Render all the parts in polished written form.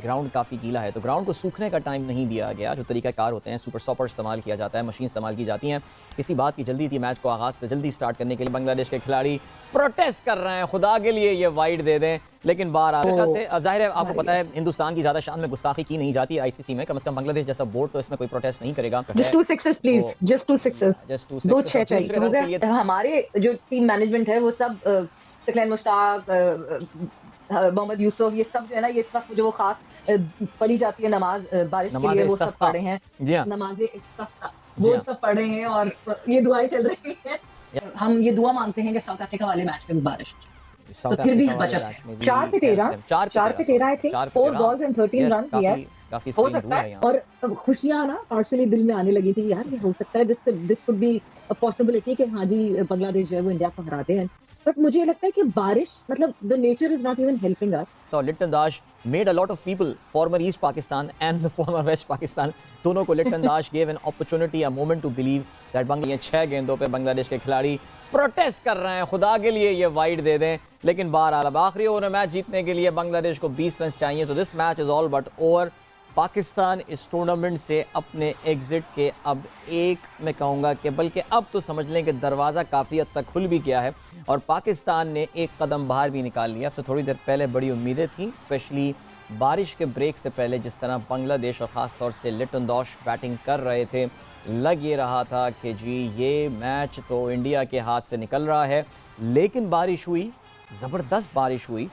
Ground काफ़ी गीला है, तो ग्राउंड को सूखने का टाइम नहीं दिया गया। जो तरीक़ाकार होते हैं, सुपर सॉपर इस्तेमाल किया जाता है, मशीन इस्तेमाल की जाती हैं। किसी बात की जल्दी थी, मैच को आगाज़ से जल्दी स्टार्ट करने के लिए बांग्लादेश के खिलाड़ी प्रोटेस्ट कर रहे हैं, खुदा के लिए ये वाइड दे दें। लेकिन बहरहाल मेरे ख्याल से अब ज़ाहिर है आपको पता है हिंदुस्तान की ज़्यादा शान में गुस्ताखी की नहीं जाती आईसीसी में, कम से कम बांग्लादेश जैसा बोर्ड तो इसमें कोई प्रोटेस्ट नहीं करेगा। Just two sixes please, just two sixes, 2-6 चाहिए हो गया। हमारे जो टीम मैनेजमेंट है वो सब सकलैन मुश्ताक, मोहम्मद यूसुफ, ये सब जो है ना, ये इस वक्त जो वो खास पढ़ी जाती है नमाज बारिश के लिए, वो सब पढ़ रहे हैं, नमाज़े इस्तिस्क़ा वो सब पढ़ रहे हैं और ये दुआएं चल रही हैं। हम ये दुआ मांगते हैं कि साउथ अफ्रीका वाले मैच में बारिश, तो फिर भी बचा 4 पे 13 I think 4 balls and 13 run किया हो सकता है। और खुशियां ना पार्शली दिल में आने लगी थी, यार ये हो सकता है, this could be a possibility कि हाँ जी बांग्लादेश जो है वो इंडिया को हराते हैं। बट मुझे लगता है कि बारिश मतलब the nature is not even helping us. So Lipton Dash made a lot of people, former East Pakistan and the former West Pakistan, दोनों को Lipton Dash gave an opportunity, a moment to believe that Bangladesh 6 गेंदों पे बांग्लादेश के खिलाड़ी protest कर रहे हैं, खुदा के लिए ये वाइड दे दें। लेकिन बहरहाल अब आखिरी ओवर में मैच जीतने के लिए बांग्लादेश को 20 रन चाहिए, तो this match is all but over. Pakistan इस टूर्नामेंट से अपने एग्जिट के अब एक मैं कहूँगा कि बल्कि अब तो समझ लें कि दरवाज़ा काफ़ी हद तक खुल भी गया है और पाकिस्तान ने एक कदम बाहर भी निकाल लिया। अब से थोड़ी देर पहले बड़ी उम्मीदें थी, स्पेशली बारिश के ब्रेक से पहले जिस तरह बांग्लादेश और ख़ास तौर से लिटन दाश बैटिंग कर रहे थे, लग ये रहा था कि जी ये मैच तो इंडिया के हाथ से निकल रहा है। लेकिन बारिश हुई, ज़बरदस्त बारिश हुई,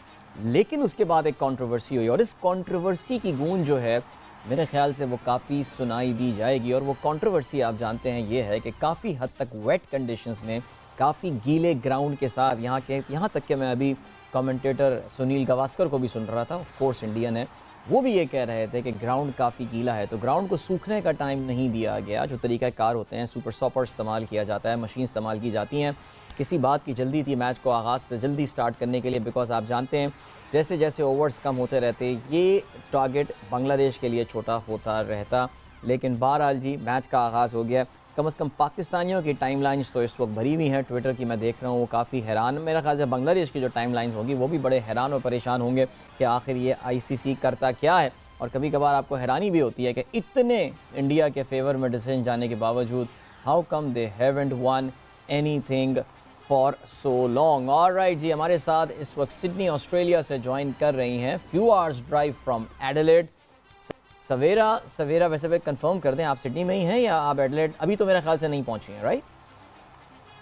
लेकिन उसके बाद एक कंट्रोवर्सी हुई और इस कंट्रोवर्सी की गूंज जो है मेरे ख्याल से वो काफ़ी सुनाई दी जाएगी। और वो कंट्रोवर्सी आप जानते हैं ये है कि काफ़ी हद तक वेट कंडीशंस में, काफ़ी गीले ग्राउंड के साथ, यहाँ तक कि मैं अभी कमेंटेटर सुनील गावस्कर को भी सुन रहा था, ऑफ कोर्स इंडियन है, वो भी ये कह रहे थे कि ग्राउंड काफ़ी गीला है, तो ग्राउंड को सूखने का टाइम नहीं दिया गया। जो तरीक़ाकार होते हैं, सुपर सॉपर इस्तेमाल किया जाता है, मशीन इस्तेमाल की जाती हैं। किसी बात की जल्दी थी मैच को आगाज़ से जल्दी स्टार्ट करने के लिए, बिकॉज आप जानते हैं जैसे जैसे ओवर्स कम होते रहते ये टारगेट बांग्लादेश के लिए छोटा होता रहता। लेकिन बहरहाल जी मैच का आगाज़ हो गया। कम से कम पाकिस्तानियों की टाइम लाइन्स तो इस वक्त भरी हुई हैं, ट्विटर की मैं देख रहा हूँ, वो काफ़ी हैरान, मेरा ख्याल से बांग्लादेश की जो टाइम लाइन्स होगी वो भी बड़े हैरान और परेशान होंगे कि आखिर ये आईसीसी करता क्या है। और कभी कभार आपको हैरानी भी होती है कि इतने इंडिया के फेवर में डिसीजन जाने के बावजूद how come they haven't won anything for so long. Alright जी, हमारे साथ इस वक्त सिडनी ऑस्ट्रेलिया से ज्वाइन कर रही हैं, few hours drive from Adelaide, Savera वैसे भी कंफर्म कर दें आप सिडनी में ही हैं या आप एडिलेड अभी तो मेरे ख्याल से नहीं पहुंची हैं, राइट?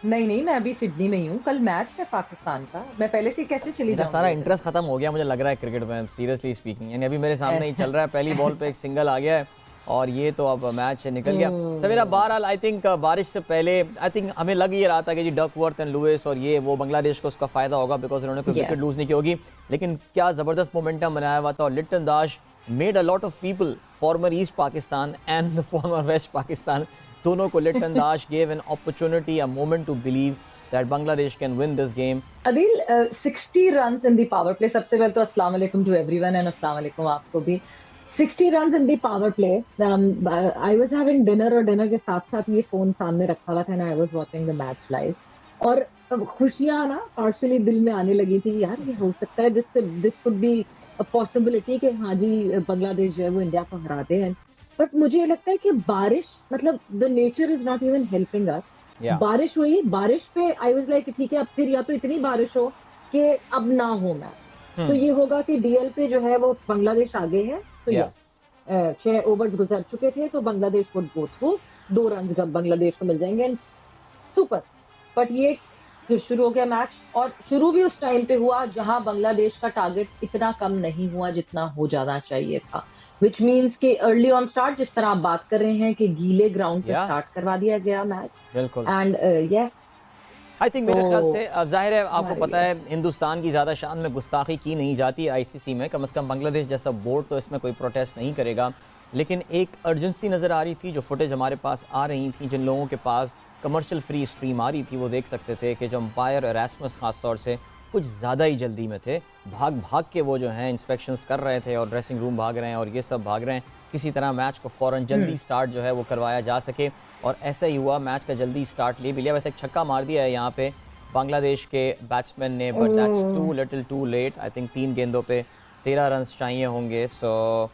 नहीं, मैं अभी सिडनी में ही हूँ। कल मैच है पाकिस्तान का, मैं पहले से कैसे चली जाऊँ? सारा इंटरेस्ट खत्म हो गया मुझे लग रहा है क्रिकेट में, सीरियसली स्पीकिंग। यानी अभी मेरे सामने ही चल रहा है, पहली बॉल पे एक सिंगल आ गया है और ये तो अब मैच निकल गया। सवेरा बहरहाल आई थिंक बारिश से पहले आई थिंक हमें लग ये रहा था कि जी डकवर्थ एंड लुइस और ये वो बांग्लादेश को उसका फ़ायदा होगा बिकॉज उन्होंने कोई विकेट लूज़ नहीं की होगी। लेकिन क्या ज़बरदस्त मोमेंटम बनाया हुआ था और Litton Das made a lot of people, former East Pakistan and the former West Pakistan, दोनों को Litton Das gave an opportunity, a moment to believe that Bangladesh can win this game. Adil, 60 runs in the power play. सबसे पहले तो अस्सलाम वालेकुम to everyone and अस्सलाम वालेकुम आपको भी। 60 runs in the power play. I was having dinner और dinner के साथ साथ ये फोन सामने रखा हुआ था and I was watching the match live. और खुशियाँ ना पार्शली दिल में आने लगी थी, यार ये हो सकता है, this could be a possibility कि हाँ जी बांग्लादेश जो है वो इंडिया को हराते हैं। बट मुझे लगता है कि बारिश मतलब the nature is not even helping us. बारिश हुई, बारिश पे आई वाज लाइक ठीक है अब फिर या तो इतनी बारिश हो कि अब ना हो मैच, तो ये होगा कि डीएल पे जो है वो बांग्लादेश आगे है। तो 6 ओवर्स गुजर चुके थे तो Bangladesh would go through, 2 run Bangladesh को मिल जाएंगे, सुपर। बट ये शुरू हो गया मैच और शुरू भी उस टाइम पे हुआ जहां बांग्लादेश का टारगेट इतना कम नहीं हुआ जितना हो जाना चाहिए था, which means कि early on start जिस तरह आप बात कर रहे हैं कि गीले ग्राउंड पे स्टार्ट करवा दिया गया मैच। बिल्कुल। एंड यस आई थिंक मेरे ख्याल से अब जाहिर है आपको पता है हिंदुस्तान की ज़्यादा शान में गुस्ताखी की नहीं जाती आईसीसी में, कम से कम बांग्लादेश जैसा बोर्ड तो इसमें कोई प्रोटेस्ट नहीं करेगा। लेकिन एक अर्जेंसी नज़र आ रही थी, जो फुटेज हमारे पास आ रही थी, जिन लोगों के पास कमर्शियल फ्री स्ट्रीम आ रही थी वो देख सकते थे कि जो अंपायर एरास्मस खास तौर से कुछ ज़्यादा ही जल्दी में थे, भाग के वो जो हैं इंस्पेक्शंस कर रहे थे और ड्रेसिंग रूम भाग रहे हैं और ये सब भाग रहे हैं, किसी तरह मैच को फ़ौरन जल्दी स्टार्ट जो है वो करवाया जा सके। और ऐसा ही हुआ, मैच का जल्दी स्टार्ट ले भी लिया। वैसे एक छक्का मार दिया है यहाँ पे बांग्लादेश के बैट्समैन ने, but that's too little too late. I think 3 गेंदों पे 13 रन चाहिए होंगे, सो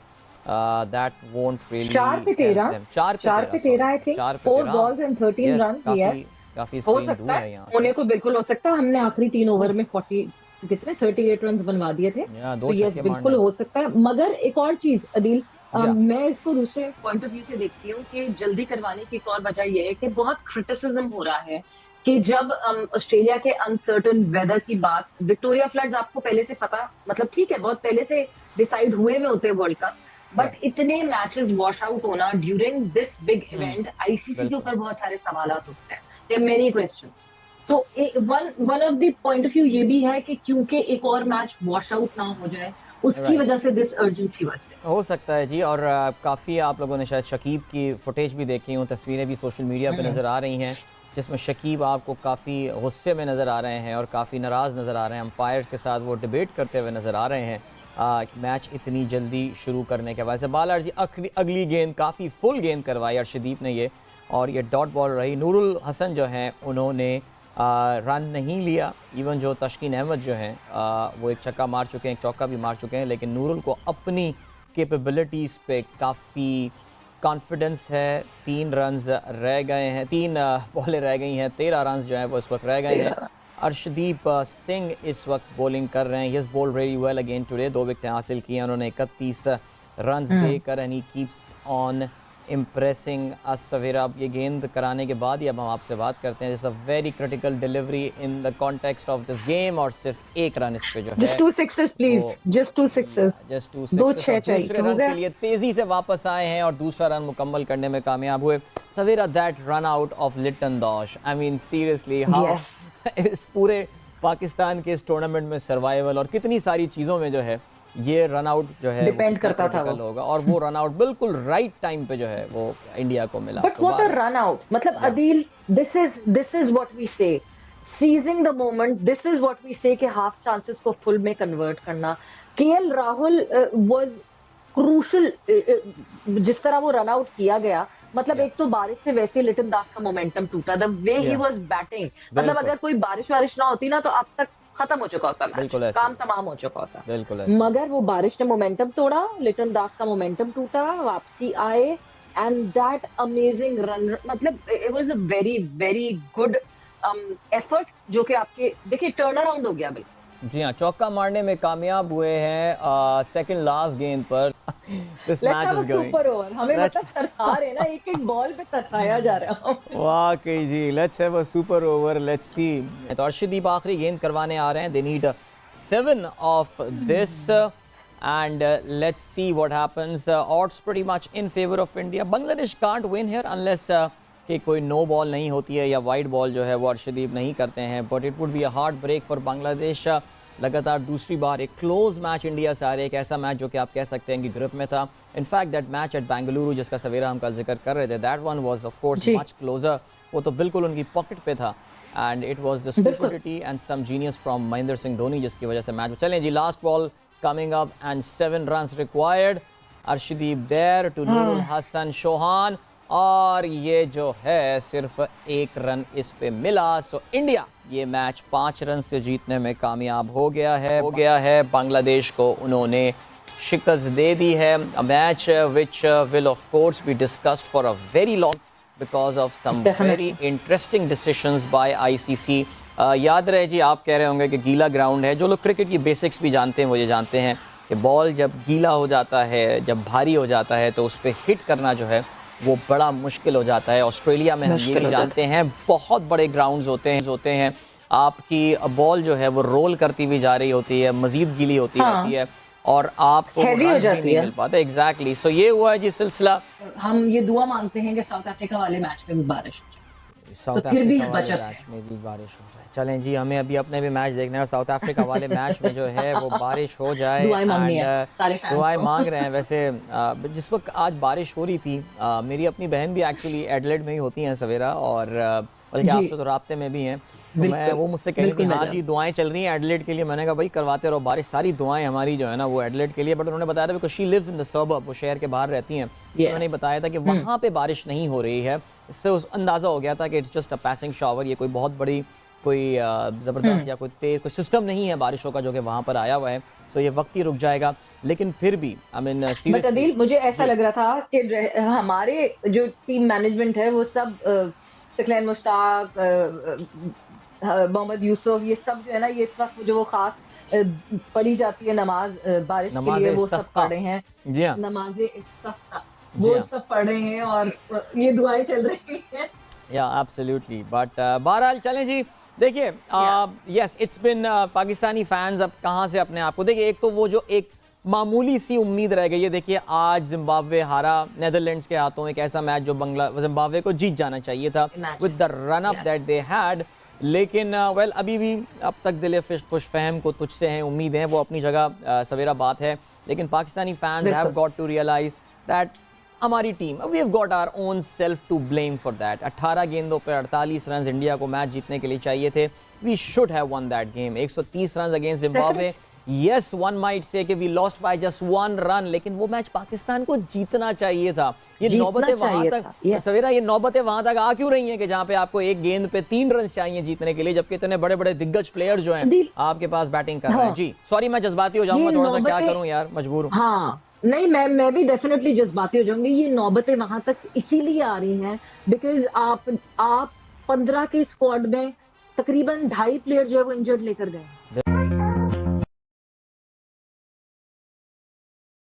दैट वोंट रियली 4 पे 13 4 पे 13 I think 4 balls and 13 runs. काफी काफी हो स्क्रीन दूर सकता है है, यहाँ होने से। को बिल्कुल हो सकता है। हमने आखिरी 3 ओवर में 40 कितने 38 रन बनवा दिए थे। या तो 2 यस छक्के बिल्कुल मारने। हो सकता है। मगर एक और चीज अदील, जी हाँ। मैं इसको दूसरे पॉइंट ऑफ व्यू से देखती हूँ कि जल्दी करवाने की एक और वजह यह है कि बहुत क्रिटिसिज्म हो रहा है कि जब ऑस्ट्रेलिया के अनसर्टन वेदर की बात, विक्टोरिया फ्लड्स आपको पहले से पता, मतलब ठीक है बहुत पहले से डिसाइड हुए हुए होते हैं वर्ल्ड कप, बट इतने मैचेस वॉश आउट होना during this big event, ICC के बिल्कुल। ऊपर बहुत सारे सवाल उठते हैं। There many questions. So one of the point of view ये भी है कि क्योंकि एक और मैच वॉश आउट ना हो जाए, उसकी राइट, वजह से दिस अर्जेंसी वाज देयर। हो सकता है जी। और काफ़ी आप लोगों ने शायद शकीब की फुटेज भी देखी हूँ, तस्वीरें भी सोशल मीडिया पे नज़र आ रही हैं, जिसमें शकीब आपको काफ़ी गुस्से में नज़र आ रहे हैं और काफ़ी नाराज़ नज़र आ रहे हैं। अंपायर्स के साथ वो डिबेट करते हुए नज़र आ रहे हैं मैच इतनी जल्दी शुरू करने के वजह से। बालार जी अगली गेंद काफ़ी फुल गेंद करवाई अर्शदीप ने ये, और ये डॉट बॉल रही। नूरुल हसन जो हैं उन्होंने रन नहीं लिया। इवन जो तस्कीन अहमद जो हैं वो एक छक्का मार चुके हैं, एक चौका भी मार चुके हैं, लेकिन नूरुल को अपनी कैपेबिलिटीज़ पे काफ़ी कॉन्फिडेंस है। 3 रन्स रह गए हैं, 3 बॉलें रह गई हैं, 13 रन्स जो हैं वो इस वक्त रह गए हैं। अर्शदीप सिंह इस वक्त बॉलिंग कर रहे हैं। Yes bowl very well again today, 2 विकेटें हासिल की हैं उन्होंने 31 रन्स देकर, and he keeps on impressing us. Savera अब ये गेंद कराने के बाद ही अब हम आपसे बात करते हैं। It's a very critical delivery in the context of this game, और सिर्फ 1 रन इस पे जो है, just 2 sixes please, just 2 sixes, just 2 दो सिक्सेस। छह और चाहिए, दूसरे हो रन गया। के लिए तेजी से वापस आए हैं और दूसरा रन मुकम्मल करने में कामयाब हुए। Savera that run out of Litton Das, I mean seriously how इस पूरे पाकिस्तान के इस टूर्नामेंट में सर्वाइवल और कितनी सारी चीज़ों में जो है ये रन आउट जो है डिपेंड करता था वो। होगा, और वो रन आउट बिल्कुल राइट टाइम पे जो है वो इंडिया को मिला। But what a run out, मतलब Adeel, this is what we say, seizing the moment, this is what we say कि हाफ चांसेस को फुल में कन्वर्ट करना। केएल राहुल वाज क्रूशल, जिस तरह वो रन आउट किया गया। मतलब एक तो बारिश से वैसे लिटन दास का मोमेंटम टूटा, the way he was batting, मतलब अगर कोई बारिश वारिश ना होती ना तो अब तक खत्म हो चुका होता मैच, काम तमाम हो चुका होता। बिल्कुल मगर वो बारिश ने मोमेंटम तोड़ा, लिटन दास का मोमेंटम टूटा, वापसी आए, एंड दैट अमेजिंग रन, मतलब it was a very very good effort जो कि आपके देखिए टर्न अराउंड हो गया बिल्कुल। जी हाँ, चौका मारने में कामयाब हुए हैं सेकंड लास्ट गेंद पर। This match is going super over, हमें मतलब तरसा रहे ना, एक एक बॉल पे तरसाया जा रहा है। वाकई जी, let's have a super over, let's see. तो अर्शदीप आखिरी गेंद करवाने आ रहे हैं, they need 7 of this, and let's see what happens. Odds pretty much in favour of India. Bangladesh can't win here unless कि कोई नो बॉल नहीं होती है या वाइड बॉल जो है वो अर्शदीप नहीं करते हैं, but it would be a heartbreak for Bangladesh. लगातार दूसरी बार एक क्लोज मैच इंडिया से आ रहे, एक ऐसा मैच जो कि आप कह सकते हैं कि ग्रिप में था। In fact that match at Bengaluru जिसका सवेरा हम कल जिक्र कर रहे थे, that one was of course much closer, वो तो बिल्कुल उनकी पॉकेट पे था, and it was the stupidity and some genius from Mahendra Singh Dhoni जिसकी वजह से मैच। चलें जी, last ball coming up and 7 runs required. Arshdeep there to Nurul Hasan Sohan, और ये जो है सिर्फ 1 रन इस पे मिला। सो इंडिया ये मैच 5 रन से जीतने में कामयाब हो गया है। बांग्लादेश को उन्होंने शिकस्त दे दी है। A match which will of course be discussed for a very long because of some very interesting decisions by ICC. याद रहे जी, आप कह रहे होंगे कि गीला ग्राउंड है, जो लोग क्रिकेट की बेसिक्स भी जानते हैं वो ये जानते हैं कि बॉल जब गीला हो जाता है, जब भारी हो जाता है, तो उस पर हिट करना जो है वो बड़ा मुश्किल हो जाता है। ऑस्ट्रेलिया में हम ये भी जानते हैं बहुत बड़े ग्राउंड्स होते हैं, आपकी बॉल जो है वो रोल करती हुई जा रही होती है, मजीद गीली होती रहती है, और आपको रन्स भी नहीं मिल पाते। एग्जैक्टली, सो ये हुआ है जी सिलसिला। हम ये दुआ मांगते हैं कि साउथ अफ्रीका वाले मैच में भी बारिश हो जाए, साउथ अफ्रीका वाले मैच में भी बारिश हो जाए। चलें जी, हमें अभी अपने भी मैच देखना है और साउथ अफ्रीका वाले मैच में जो है वो बारिश हो जाए। दुआएं मांगनी है, सारे फैंस दुआएं मांग रहे हैं। वैसे जिस वक्त आज बारिश हो रही थी, मेरी अपनी बहन भी एक्चुअली एडलेड में ही होती हैं सवेरा, और बल्कि आपसे तो राब्ते में भी हैं, तो मैं वो मुझसे कह रही थी हाँ जी दुआएं चल रही हैं एडलेड के लिए। मैंने कहा भाई करवाते रहो बारिश, सारी दुआएं हमारी जो है ना वो एडलेड के लिए। बट उन्होंने बताया था because she lives in the suburb, वो शहर के बाहर रहती हैं, उन्होंने बताया था कि वहाँ पे बारिश नहीं हो रही है। इससे उस अंदाज़ा हो गया था कि it's just a passing shower, ये कोई बहुत बड़ी कोई ज़बरदस्त या कोई सिस्टम नहीं है बारिशों का जो कि वहाँ पर आया हुआ है, सो ये वक्त ही रुक जाएगा। लेकिन फिर भी I mean but seriously Adeel, मुझे ऐसा लग रहा था कि हमारे जो टीम मैनेजमेंट है वो सब सिकलैन मुश्ताक, मोहम्मद यूसुफ, ये सब जो है ना, ये इस वक्त जो वो खास पढ़ी जाती है नमाज बारिश के नमाज लिए, वो सब इस्तिस्का। पढ़ रहे हैं, जी हाँ, नमाज़े इस्तिस्का, जी वो हाँ, सब पढ़ रहे हैं और ये दुआएं चल रही हैं। या एब्सोल्युटली। बट बहरहाल चलें जी, देखिए yes it's been Pakistani fans अब कहाँ से अपने आप को देखिए, एक तो वो जो एक मामूली सी उम्मीद रह गई है। देखिए आज जिम्बाब्वे हारा नेदरलैंड्स के हाथों, एक ऐसा मैच जो जिम्बाब्वे को जीत जाना चाहिए था with the run up that they had. लेकिन वेल अभी भी अब तक दिल खुश फहम को तुझसे हैं, उम्मीदें वो अपनी जगह सवेरा बात है। लेकिन Pakistani fans have got to realise that हमारी team, we have got our own self to blame for that. 18 गेंदों पर 48 रन इंडिया को मैच जीतने के लिए चाहिए थे। We should have won that game. 130 run against Zimbabwe. Yes, one might say कि we lost by just 1 run, लेकिन वो मैच पाकिस्तान को जीतना चाहिए था। ये नौबतें वहां तक सवेरा, ये नौबतें वहां तक आ क्यों रही हैं कि जहां पे आपको एक गेंद पे 3 रन चाहिए जीतने के लिए, जबकि इतने बड़े बड़े दिग्गज प्लेयर्स जो हैं आपके पास बैटिंग कर रहे हैं। जी सॉरी, मैं जज्बाती हो जाऊंगा थोड़ा सा, क्या करूं यार, मजबूर हूं। हाँ नहीं, मैं भी डेफिनेटली जज्बाती हो जाऊंगी। ये नौबतें वहां तक इसीलिए आ रही हैं बिकॉज आप 15 के स्क्वाड में तकरीबन 2.5 प्लेयर जो है वो इंजर्ड लेकर गए।